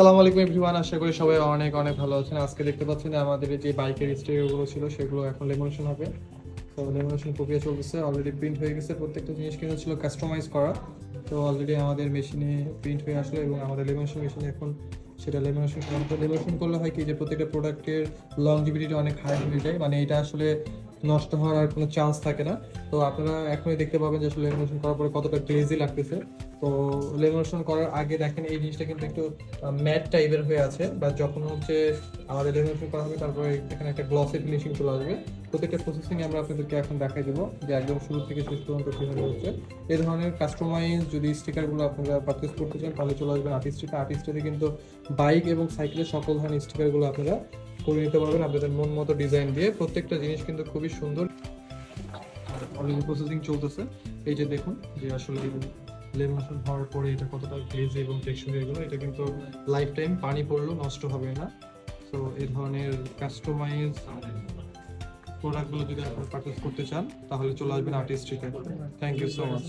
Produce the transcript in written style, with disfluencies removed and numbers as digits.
সালামু আলাইকুম এভরিওয়ান, আশা করি সবাই অনেক অনেক ভালো আছেন। আজকে দেখতে পাচ্ছেন আমাদের যে বাইকের স্টিকারগুলো ছিল সেগুলো এখন লেমিনেশন হবে। তো লেমিনেশন প্রক্রিয়া চলতেছে, অলরেডি প্রিন্ট হয়ে গেছে। প্রত্যেকটা জিনিস কিন্তু ছিল কাস্টমাইজ করা। তো অলরেডি আমাদের মেশিনে প্রিন্ট হয়ে আসলো এবং আমাদের লেমিনেশন মেশিনে এখন সেটা লেমিনেশন করা হতো। লেমিনেশন করলে হয় কি যে প্রত্যেকটা প্রোডাক্টের লংজিভিটিটা অনেক হাই হয়ে যায়, মানে এটা আসলে নষ্ট হওয়ার আর কোনো চান্স থাকে না। তো আপনারা এখনই দেখতে পাবেন যে আসলে লেমিনেশন করার পরে কতটা গ্লেজি লাগতেছে। তো লেমিনেশন করার আগে দেখেন এই জিনিসটা কিন্তু একটু ম্যাট টাইপের হয়ে আছে, বা যখন হচ্ছে আমাদের লেমিনেশন করা হবে তারপরে এখানে একটা গ্লসি ফিনিশিং চলে আসবে। প্রত্যেকটা প্রসেসিং আমরা আপনাদেরকে এখন দেখাই দেবো যে একদম শুরু থেকে শেষ পর্যন্ত কীভাবে হচ্ছে। এই ধরনের কাস্টমাইজ যদি স্টিকারগুলো আপনারা পারচেস করতে চান তাহলে চলে আসবেন আর্টিস্ট্রিতে। আর্টিস্ট্রিতে কিন্তু বাইক এবং সাইকেলের সকল ধরনের স্টিকারগুলো আপনারা করে নিতে পারবেন আপনাদের মন মতো ডিজাইন দিয়ে। প্রত্যেকটা জিনিস কিন্তু খুবই সুন্দর। অলরেডি প্রসেসিং চলতেছে। এই যে দেখুন যে আসলে লেমিনেশন হওয়ার পরে এটা কতটা গ্লেজ এবং টেক্সচার এগুলো, এটা কিন্তু লাইফ টাইম পানি পড়লেও নষ্ট হবে না। তো এই ধরনের কাস্টমাইজ প্রোডাক্টগুলো যদি আপনারা পারচেস করতে চান তাহলে চলে আসবেন আর্টিস্ট্রিতে। Thank you so much.